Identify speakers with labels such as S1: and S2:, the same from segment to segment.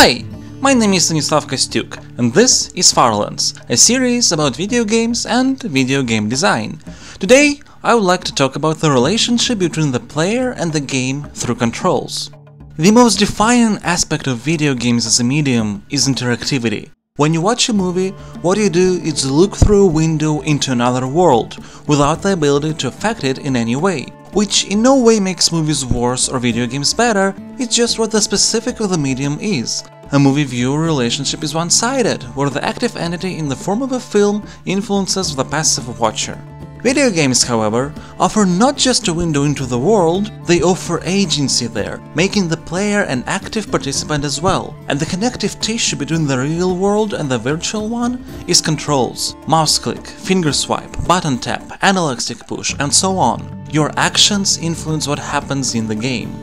S1: Hi, my name is Stanislav Kostyuk, and this is Farlands, a series about video games and video game design. Today, I would like to talk about the relationship between the player and the game through controls. The most defining aspect of video games as a medium is interactivity. When you watch a movie, what you do is look through a window into another world, without the ability to affect it in any way, which in no way makes movies worse or video games better, it's just what the specific of the medium is. A movie-viewer relationship is one-sided, where the active entity in the form of a film influences the passive watcher. Video games, however, offer not just a window into the world, they offer agency there, making the player an active participant as well. And the connective tissue between the real world and the virtual one is controls. Mouse click, finger swipe, button tap, analog stick push, and so on. Your actions influence what happens in the game.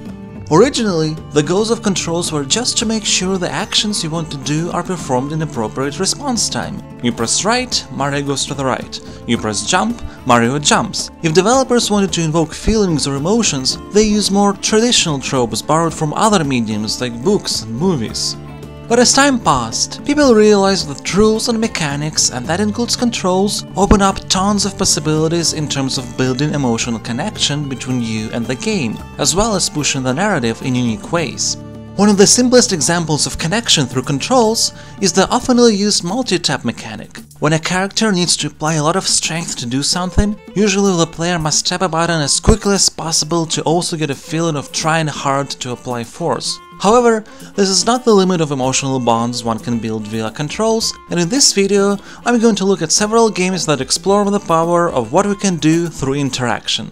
S1: Originally, the goals of controls were just to make sure the actions you want to do are performed in appropriate response time. You press right, Mario goes to the right. You press jump, Mario jumps. If developers wanted to invoke feelings or emotions, they use more traditional tropes borrowed from other mediums like books and movies. But as time passed, people realized that rules and mechanics, and that includes controls, open up tons of possibilities in terms of building emotional connection between you and the game, as well as pushing the narrative in unique ways. One of the simplest examples of connection through controls is the oftenly used multi-tap mechanic. When a character needs to apply a lot of strength to do something, usually the player must tap a button as quickly as possible to also get a feeling of trying hard to apply force. However, this is not the limit of emotional bonds one can build via controls, and in this video I'm going to look at several games that explore the power of what we can do through interaction.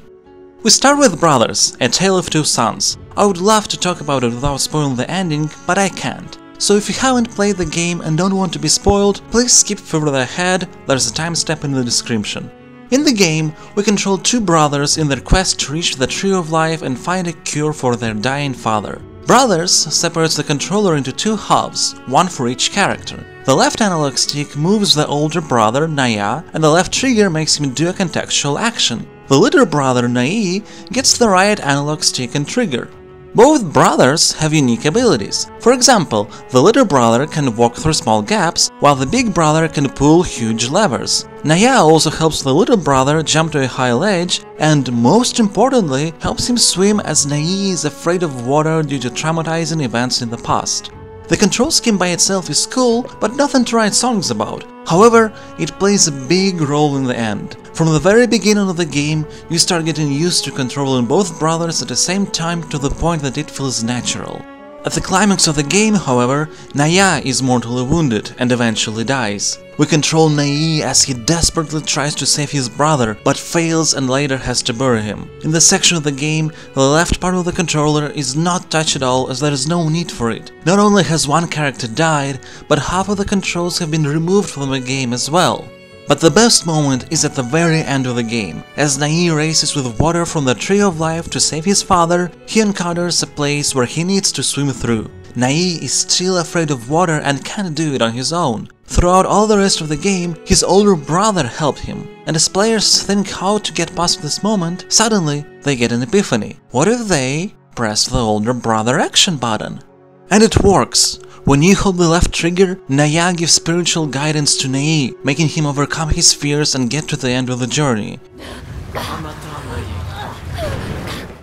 S1: We start with Brothers, A Tale of Two Sons. I would love to talk about it without spoiling the ending, but I can't. So if you haven't played the game and don't want to be spoiled, please skip further ahead, there's a timestamp in the description. In the game, we control two brothers in their quest to reach the Tree of Life and find a cure for their dying father. Brothers separates the controller into two halves, one for each character. The left analog stick moves the older brother, Naya, and the left trigger makes him do a contextual action. The little brother, Nai, gets the right analog stick and trigger. Both brothers have unique abilities. For example, the little brother can walk through small gaps, while the big brother can pull huge levers. Naya also helps the little brother jump to a high ledge, and most importantly, helps him swim as Nai is afraid of water due to traumatizing events in the past. The control scheme by itself is cool, but nothing to write songs about. However, it plays a big role in the end. From the very beginning of the game, you start getting used to controlling both brothers at the same time to the point that it feels natural. At the climax of the game, however, Naya is mortally wounded and eventually dies. We control Nai as he desperately tries to save his brother, but fails and later has to bury him. In this section of the game, the left part of the controller is not touched at all as there is no need for it. Not only has one character died, but half of the controls have been removed from the game as well. But the best moment is at the very end of the game. As Nai races with water from the Tree of Life to save his father, he encounters a place where he needs to swim through. Nai is still afraid of water and can't do it on his own. Throughout all the rest of the game, his older brother helped him, and as players think how to get past this moment, suddenly they get an epiphany. What if they press the older brother action button? And it works! When you hold the left trigger, Naya gives spiritual guidance to Nai, making him overcome his fears and get to the end of the journey.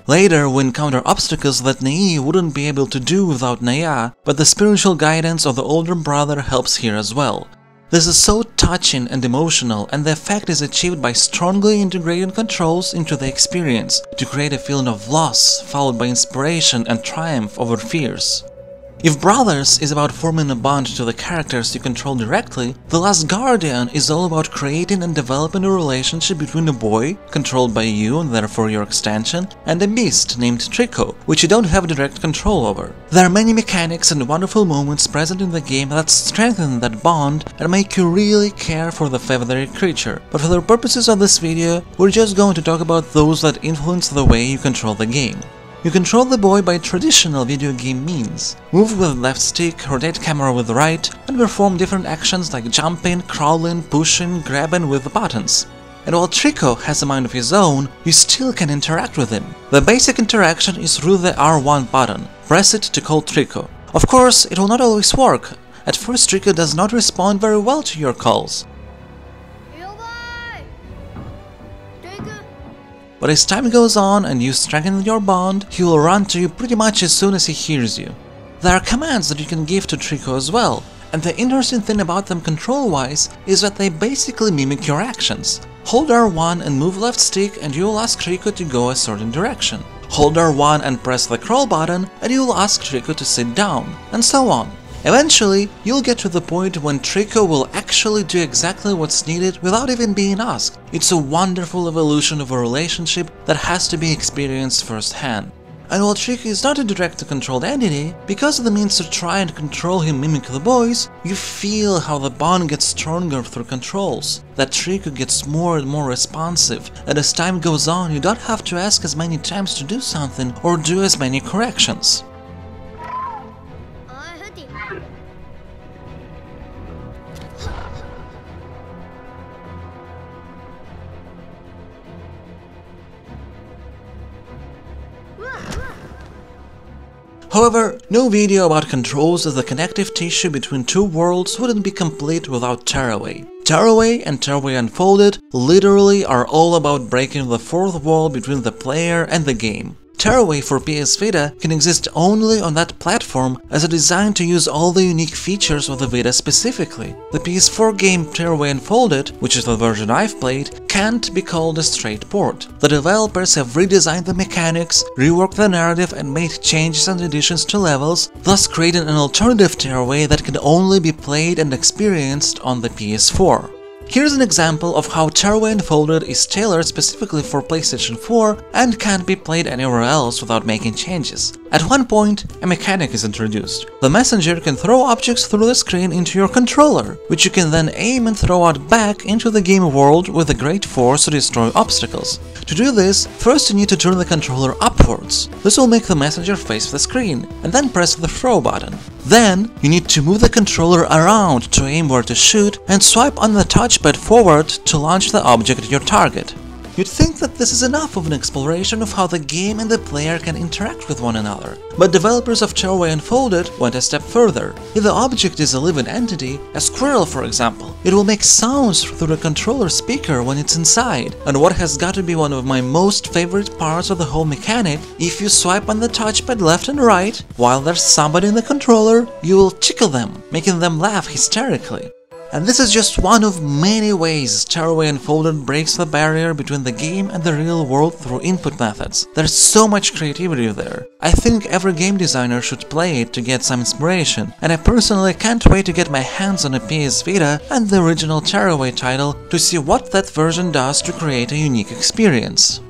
S1: Later, we encounter obstacles that Nai wouldn't be able to do without Naya, but the spiritual guidance of the older brother helps here as well. This is so touching and emotional, and the effect is achieved by strongly integrating controls into the experience to create a feeling of loss, followed by inspiration and triumph over fears. If Brothers is about forming a bond to the characters you control directly, The Last Guardian is all about creating and developing a relationship between a boy, controlled by you and therefore your extension, and a beast named Trico, which you don't have direct control over. There are many mechanics and wonderful moments present in the game that strengthen that bond and make you really care for the feathery creature, but for the purposes of this video, we're just going to talk about those that influence the way you control the game. You control the boy by traditional video game means. Move with the left stick, rotate camera with the right, and perform different actions like jumping, crawling, pushing, grabbing with the buttons. And while Trico has a mind of his own, you still can interact with him. The basic interaction is through the R1 button. Press it to call Trico. Of course, it will not always work. At first, Trico does not respond very well to your calls. But as time goes on and you strengthen your bond, he will run to you pretty much as soon as he hears you. There are commands that you can give to Trico as well, and the interesting thing about them control-wise is that they basically mimic your actions. Hold R1 and move left stick and you will ask Trico to go a certain direction. Hold R1 and press the crawl button and you will ask Trico to sit down, and so on. Eventually, you'll get to the point when Trico will actually do exactly what's needed without even being asked. It's a wonderful evolution of a relationship that has to be experienced firsthand. And while Trico is not a directly controlled entity, because of the means to try and control him mimic the voice, you feel how the bond gets stronger through controls, that Trico gets more and more responsive, and as time goes on you don't have to ask as many times to do something or do as many corrections. However, no video about controls as the connective tissue between two worlds wouldn't be complete without Tearaway. Tearaway and Tearaway Unfolded literally are all about breaking the fourth wall between the player and the game. Tearaway for PS Vita can exist only on that platform as a design to use all the unique features of the Vita specifically. The PS4 game Tearaway Unfolded, which is the version I've played, can't be called a straight port. The developers have redesigned the mechanics, reworked the narrative and made changes and additions to levels, thus creating an alternative Tearaway that can only be played and experienced on the PS4. Here's an example of how Tearaway Unfolded is tailored specifically for PlayStation 4 and can't be played anywhere else without making changes. At one point, a mechanic is introduced. The messenger can throw objects through the screen into your controller, which you can then aim and throw out back into the game world with a great force to destroy obstacles. To do this, first you need to turn the controller upwards. This will make the messenger face the screen, and then press the throw button. Then, you need to move the controller around to aim where to shoot and swipe on the touchpad forward to launch the object at your target. You'd think that this is enough of an exploration of how the game and the player can interact with one another. But developers of Tearaway Unfolded went a step further. If the object is a living entity, a squirrel for example, it will make sounds through the controller speaker when it's inside. And what has got to be one of my most favorite parts of the whole mechanic, if you swipe on the touchpad left and right, while there's somebody in the controller, you will tickle them, making them laugh hysterically. And this is just one of many ways Tearaway Unfolded breaks the barrier between the game and the real world through input methods. There's so much creativity there. I think every game designer should play it to get some inspiration, and I personally can't wait to get my hands on a PS Vita and the original Tearaway title to see what that version does to create a unique experience.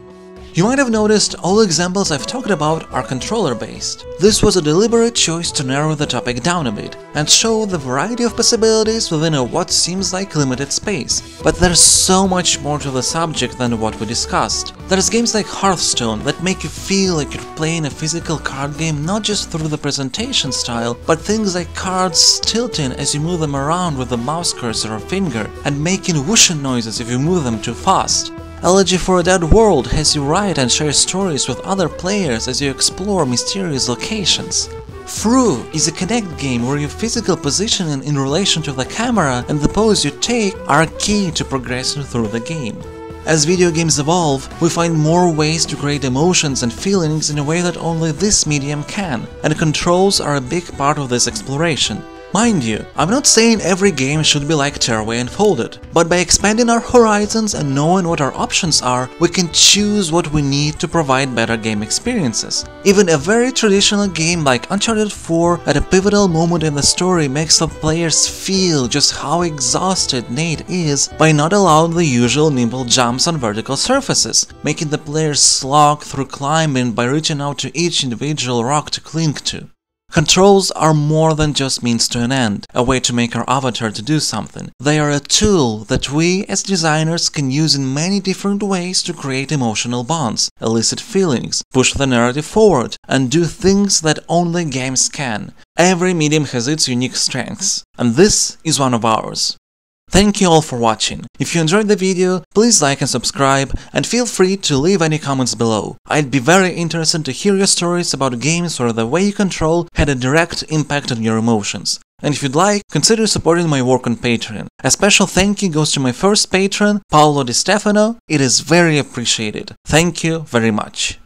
S1: You might have noticed all examples I've talked about are controller-based. This was a deliberate choice to narrow the topic down a bit and show the variety of possibilities within a what seems like limited space. But there's so much more to the subject than what we discussed. There's games like Hearthstone that make you feel like you're playing a physical card game not just through the presentation style, but things like cards tilting as you move them around with the mouse cursor or finger, and making whooshing noises if you move them too fast. Elegy for a Dead World has you write and share stories with other players as you explore mysterious locations. Through is a connect game where your physical positioning in relation to the camera and the pose you take are key to progressing through the game. As video games evolve, we find more ways to create emotions and feelings in a way that only this medium can, and controls are a big part of this exploration. Mind you, I'm not saying every game should be like Tearaway Unfolded, but by expanding our horizons and knowing what our options are, we can choose what we need to provide better game experiences. Even a very traditional game like Uncharted 4 at a pivotal moment in the story makes the players feel just how exhausted Nate is by not allowing the usual nimble jumps on vertical surfaces, making the players slog through climbing by reaching out to each individual rock to cling to. Controls are more than just means to an end, a way to make our avatar to do something. They are a tool that we, as designers, can use in many different ways to create emotional bonds, elicit feelings, push the narrative forward, and do things that only games can. Every medium has its unique strengths, and this is one of ours. Thank you all for watching. If you enjoyed the video, please like and subscribe, and feel free to leave any comments below. I'd be very interested to hear your stories about games where the way you control had a direct impact on your emotions. And if you'd like, consider supporting my work on Patreon. A special thank you goes to my first patron, Paolo Di Stefano. It is very appreciated. Thank you very much.